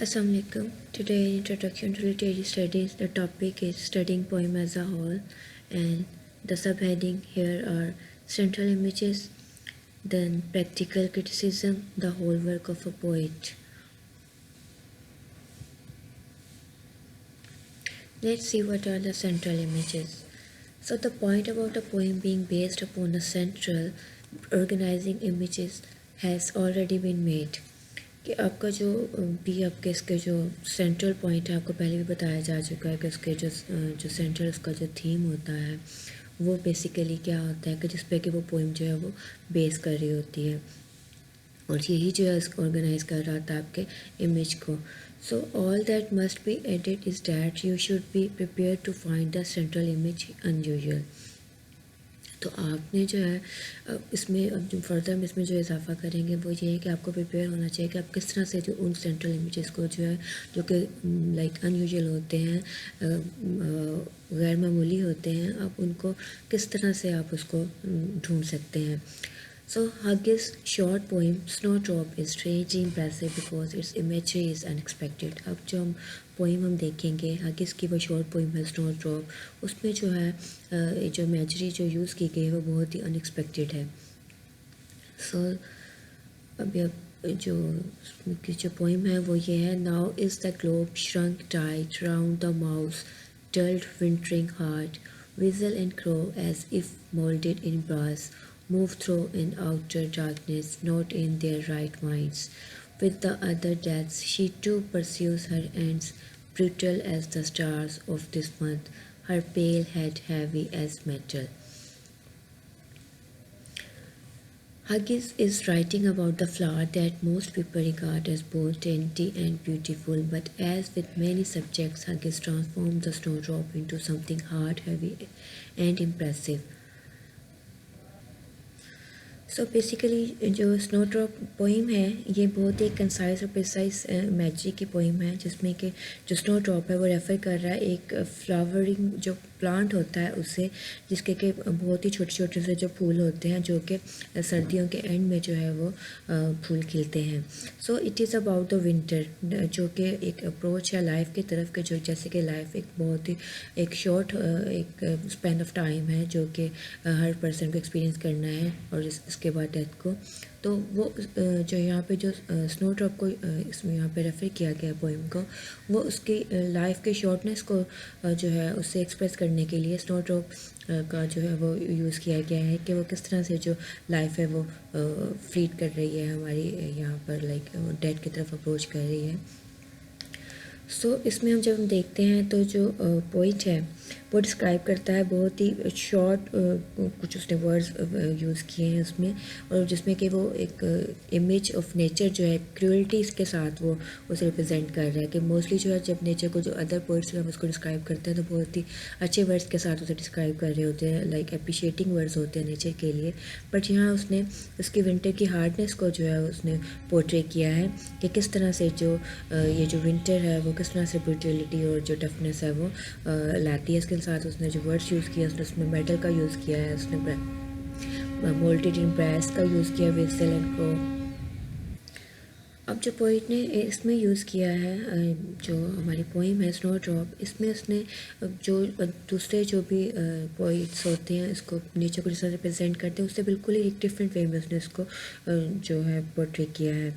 Assalamualaikum. Today in Introduction to Literary Studies, the topic is studying poem as a whole, and the subheading here are central images, then practical criticism, the whole work of a poet. Let's see what are the central images. So the point about a poem being based upon a central organizing images has already been made. कि आपका जो भी आपके इसके जो central point है आपको पहले भी बताया जा चुका है कि इसके जो सेंट्रल उसका जो थीम होता है वो बेसिकली क्या होता है कि जिस पे कि वो पोइम जो है वो बेस कर रही होती है और यही जो है इसको ऑर्गेनाइज कर रहा था आपके इमेज को. So all that must be added is that you should be prepare to find the central image unusual. तो आपने जो है इसमें अब जो फर्दर हम इसमें जो इजाफा करेंगे वो ये है कि आपको प्रिपेयर होना चाहिए कि आप किस तरह से जो उन सेंट्रल इमेजेस को जो है जो कि लाइक अनयूजुअल होते हैं, गैर मामूली होते हैं, आप उनको किस तरह से आप उसको ढूंढ सकते हैं. So Huggies' short poem Snowdrop is strangely impressive because its imagery is unexpected. अब जो हम पोइम हम देखेंगे हगिस की वो शॉर्ट पोइम है स्नोड्रॉप, उसमें जो है जो इमेजरी जो यूज़ की गई है वो बहुत ही अनएक्सपेक्टेड है. सो अभी अब जो पोइम है वो ये है. Now is the globe shrunk tight round the mouse dulled wintering heart, whistle and crow as if molded in brass, move through in outer darkness, not in their right minds. With the other deaths, she too pursues her ends, brutal as the stars of this month, her pale head heavy as metal. Huggies is writing about the flower that most people regard as both dainty and beautiful, but as with many subjects, Huggies transforms the snowdrop into something hard, heavy, and impressive. So basically जो snowdrop poem है ये बहुत ही concise और precise imagery की poem है जिसमें कि जो स्नोड्रॉप है वो रेफ़र कर रहा है एक फ्लावरिंग जो प्लांट होता है उससे, जिसके के बहुत ही छोटे छोटे से जो फूल होते हैं जो कि सर्दियों के एंड में जो है वो फूल खिलते हैं. So it is about the winter, जो कि एक अप्रोच है लाइफ की तरफ के, जो जैसे कि लाइफ एक बहुत ही एक शॉर्ट एक स्पेन ऑफ टाइम है जो कि हर पर्सन को एक्सपीरियंस करना है और इसके बाद डेथ को. तो वो जो यहाँ पे जो स्नोड्रॉप को इसमें यहाँ पे रेफ़र किया गया पोइम को, वो उसकी लाइफ के शॉर्टनेस को जो है उससे एक्सप्रेस करने के लिए स्नोड्रॉप का जो है वो यूज़ किया गया है कि वो किस तरह से जो लाइफ है वो फ्रीड कर रही है हमारी यहाँ पर लाइक डेथ की तरफ अप्रोच कर रही है. सो इसमें हम जब हम देखते हैं तो जो पोइट है वो डिस्क्राइब करता है बहुत ही शॉर्ट कुछ उसने वर्ड्स यूज़ किए हैं उसमें, और जिसमें कि वो एक इमेज ऑफ नेचर जो है क्रूअल्टीज़ के साथ वो उसे रिप्रेजेंट कर रहा है. कि मोस्टली जो है जब नेचर को जो अदर पोइट्स हम उसको डिस्क्राइब करते हैं तो बहुत ही अच्छे वर्ड्स के साथ उसे डिस्क्राइब कर रहे होते हैं, लाइक अप्रिशिएटिंग वर्ड्स होते हैं नेचर के लिए. बट यहाँ उसने उसकी विंटर की हार्डनेस को जो है उसने पोर्ट्रे किया है कि किस तरह से जो ये जो विंटर है वो किस तरह से ब्रूटलिटी और जो टफनेस है वो लाती है. इसके साथ उसने जो वर्ड्स यूज़ किया उसने मेटल का यूज़ किया है, उसने मोल्टेड इन ब्रास का यूज़ किया, वेसल एंड को. अब जो पोइट ने इसमें यूज़ किया है जो हमारी पोइम है स्नोड्रॉप, इसमें उसने जो दूसरे जो भी पोइट्स होते हैं इसको नेचर को जिस तरह रिप्रेजेंट करते हैं उससे बिल्कुल ही एक डिफरेंट वे में उसने उसको जो है पोर्ट्रे किया है.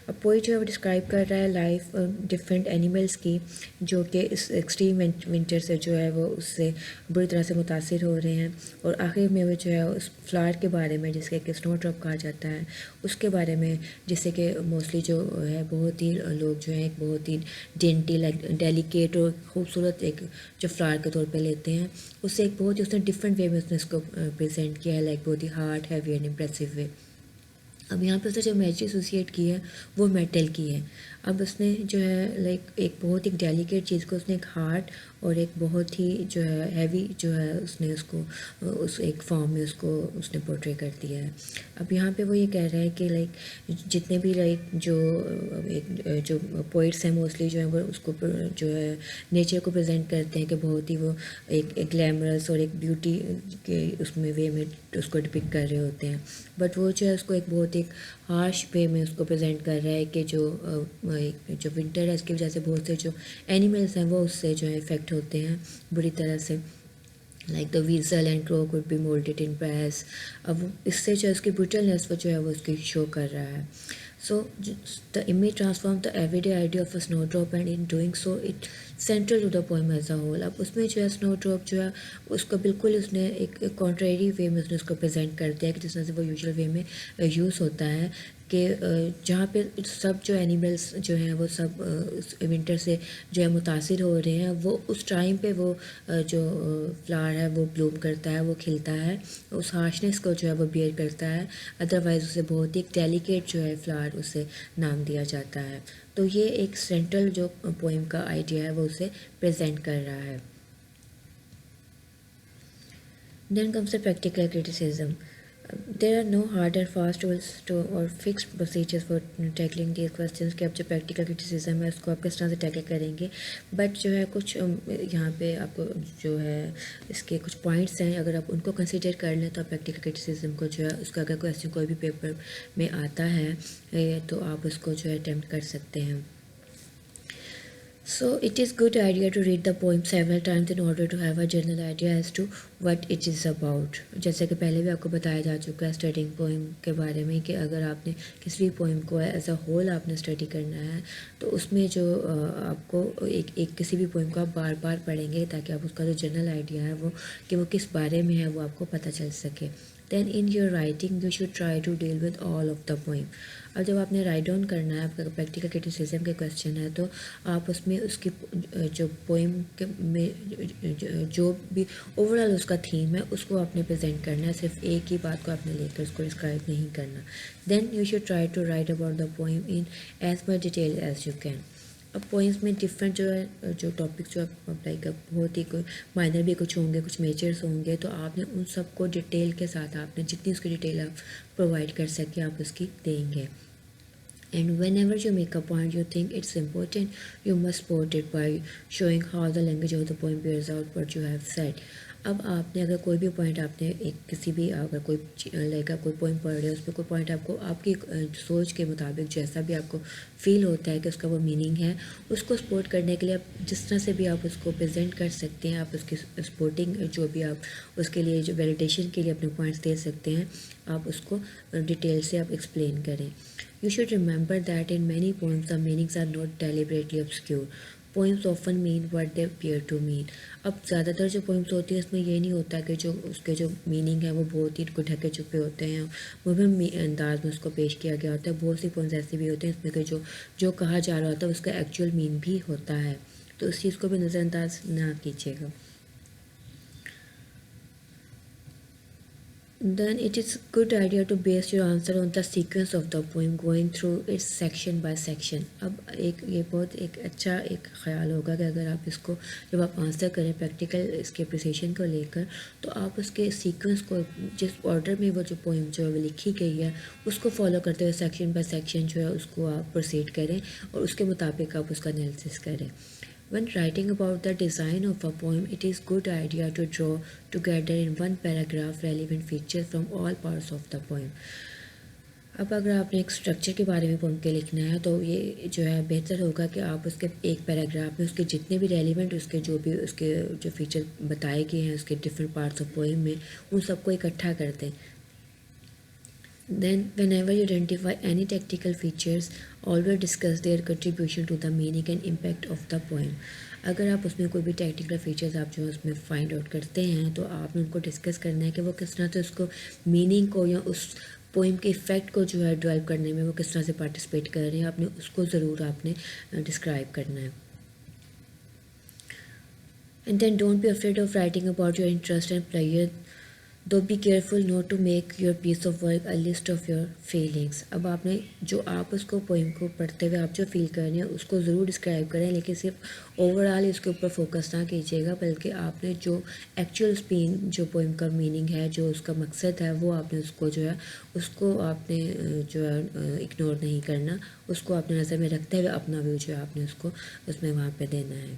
अब पोइट जो है वो डिस्क्राइब कर रहा है लाइफ डिफरेंट एनिमल्स की जो कि इस एक्सट्रीम विंटर से जो है वो उससे बुरी तरह से मुतासिर हो रहे हैं, और आखिर में वो जो है उस फ्लावर के बारे में जिसके कि स्नोड्रॉप कहा जाता है उसके बारे में, जिससे कि मोस्टली जो है बहुत ही लोग जो है एक बहुत ही डेंटी लाइक डेलिकेट और ख़ूबसूरत एक जो फ्लावर के तौर पे लेते हैं, उससे एक बहुत ही उसने डिफरेंट वे में उसने इसको प्रेजेंट किया है, लाइक बहुत ही हार्ड हैवी एंड इम्प्रेसिव वे. अब यहाँ पे उसने जो इमेजरी एसोसिएट की है वो मेटल की है. अब उसने जो है लाइक एक बहुत ही डेलिकेट चीज़ को उसने एक हार्ड और एक बहुत ही जो है हैवी जो है उसने उसको उस एक फॉर्म में उसको उसने पोर्ट्रे कर दिया है. अब यहाँ पे वो ये कह रहा है कि लाइक जितने भी लाइक जो एक जो पोइट्स हैं मोस्टली जो है वो उसको जो है नेचर को प्रेजेंट करते हैं कि बहुत ही वो एक ग्लैमरस और एक ब्यूटी के उसमें वे में उसको डिपिक्ट कर रहे होते हैं, बट वो जो है उसको एक बहुत एक हार्श वे में उसको प्रेजेंट कर रहा है कि जो विंटर है इसकी वजह से बहुत से जो एनिमल्स हैं वो उससे जो है इफ़ेक्ट होते हैं बुरी तरह से, like the वीजल and crow could be moulded in press। अब इससे जो है उसकी ब्रूटलनेस वो जो है वो उसकी शो कर रहा है। So the image transform the everyday idea of a snow drop and in doing so it central to the poem as a whole. अब उसमें जो है स्नो ड्रॉप जो है उसको बिल्कुल उसने एक कॉन्ट्रेरी वे में उसने उसको प्रेजेंट कर दिया कि जिस तरह से वो यूजुअल वे में यूज़ होता है कि जहाँ पे सब जो एनिमल्स जो हैं वो सब विंटर से जो है मुतासिर हो रहे हैं, वो उस टाइम पे वो जो फ्लावर है वो ब्लूम करता है, वो खिलता है, उस हार्शनेस को जो है वो बियर करता है। अदरवाइज़ उसे बहुत ही डेलिकेट जो है फ्लावर उसे नाम दिया जाता है। तो ये एक सेंट्रल जो पोइम का आइडिया है वो उसे प्रेजेंट कर रहा है। Then comes the practical criticism. There are no hard and fast rules to or fixed procedures for tackling these questions कि आप जो practical criticism है उसको आप किस तरह से टैकल करेंगे, बट जो है कुछ यहाँ पे आपको जो है इसके कुछ पॉइंट्स हैं, अगर आप उनको कंसिडर कर लें तो आप प्रैक्टिकल क्रिटिसिज्म को जो है उसका अगर क्वेश्चन कोई भी पेपर में आता है तो आप उसको जो है अटैम्प्ट कर सकते हैं। So it is good idea to read the poem several times in order to have a general idea as to what it is about। जैसे कि पहले भी आपको बताया जा चुका है स्टडिंग पोइम के बारे में कि अगर आपने किसी भी पोइम को एज अ होल आपने स्टडी करना है तो उसमें जो आपको एक किसी भी पोइम को आप बार बार पढ़ेंगे ताकि आप उसका जो जनरल आइडिया है वो कि वो किस बारे में है वो आपको पता चल सके। Then in your writing you should try to deal with all of the poem. अब जब आपने राइट डाउन करना है, आपका प्रैक्टिकल क्रिटिसिज्म के क्वेश्चन है, तो आप उसमें उसकी जो पोइम के में जो भी ओवरऑल उसका थीम है उसको आपने प्रेजेंट करना है, सिर्फ एक ही बात को आपने लेकर उसको डिस्क्राइब नहीं करना। Then you should try to write about the poem in as much detail as you can. अब पोइम्स में डिफरेंट जो है जो टॉपिक्स जो आप अप्लाई कर बहुत ही कोई माइनर भी कुछ होंगे, कुछ मेजर्स होंगे, तो आपने उन सबको डिटेल के साथ आपने जितनी उसकी डिटेल आप प्रोवाइड कर सके आप उसकी देंगे। And whenever you make a point you think it's important, you must support it by showing how the language of the poem bears out what you have said। अब आपने अगर कोई भी पॉइंट आपने एक किसी भी अगर कोई लाइक कोई पॉइंट पढ़ रहे हो उस पर कोई पॉइंट आपको आपकी सोच के मुताबिक जैसा भी आपको फील होता है कि उसका वो मीनिंग है, उसको सपोर्ट करने के लिए आप जिस तरह से भी आप उसको प्रेजेंट कर सकते हैं, आप उसकी सपोर्टिंग जो भी आप उसके लिए जो वैलिडेशन के लिए अपने पॉइंट्स दे सकते हैं, आप उसको डिटेल से आप एक्सप्लेन करें। You should remember that in many poems the meanings are not deliberately obscure। Poems often mean what they appear to mean। अब ज़्यादातर जो poems होती है उसमें ये नहीं होता कि जो उसके जो मीनिंग है वो बहुत ही ढके छुपे होते हैं, वो भी अंदाज में उसको पेश किया गया होता है। बहुत सी poems ऐसी भी होती हैं इसमें कि जो कहा जा रहा होता है उसका एक्चुअल मीन भी होता है, तो उस चीज़ को भी नज़रअंदाज ना कीजिएगा। Then it is good idea to base your answer on the sequence of the poem going through its section by section। अब ये बहुत एक अच्छा एक ख्याल होगा कि अगर आप इसको जब आप आंसर करें प्रैक्टिकल इसके प्रिसिशन को लेकर तो आप उसके सीक्वेंस को जिस ऑर्डर में वो जो पोइम जो है वो लिखी गई है उसको फॉलो करते हुए सेक्शन बाय सेक्शन जो है उसको आप प्रोसीड करें और उसके मुताबिक आप उसका एनालिसिस करें। When writing about the design of a poem, it is good idea to draw together in one paragraph relevant features from all parts of the poem। अब अगर आपने एक स्ट्रक्चर के बारे में पोम के लिखना है तो ये जो है बेहतर होगा कि आप उसके एक पैराग्राफ में उसके जितने भी रेलिवेंट उसके जो भी उसके जो फीचर बताए गए हैं उसके डिफरेंट पार्ट्स ऑफ पोएम में उन सबको इकट्ठा कर दें। Then whenever you identify any technical features, always discuss their contribution to the meaning and impact of the poem। अगर आप उसमें कोई भी टेक्निकल फीचर्स आप जो है उसमें फाइंड आउट करते हैं तो आपने उनको डिस्कस करना है कि वो किस तरह से उसको मीनिंग को या उस पोइम के इफ़ेक्ट को जो है ड्राइव करने में वो किस तरह से पार्टिसिपेट कर रहे हैं, आपने उसको ज़रूर आपने डिस्क्राइब करना है। And then don't be afraid of writing about your interest and pleasure, though be careful not to make your piece of work a list of your feelings। अब आपने जो आप उसको पोइम को पढ़ते हुए आप जो फील कर रहे हैं उसको ज़रूर डिस्क्राइब करें, लेकिन सिर्फ ओवरऑल उसके ऊपर फोकस ना कीजिएगा, बल्कि आपने जो एक्चुअल स्पीन जो पोइम का मीनिंग है जो उसका मकसद है वो आपने उसको जो है उसको आपने जो है इग्नोर नहीं करना, उसको अपने नज़र में रखते हुए अपना व्यू जो है आपने उसको उसमें वहाँ पे देना है।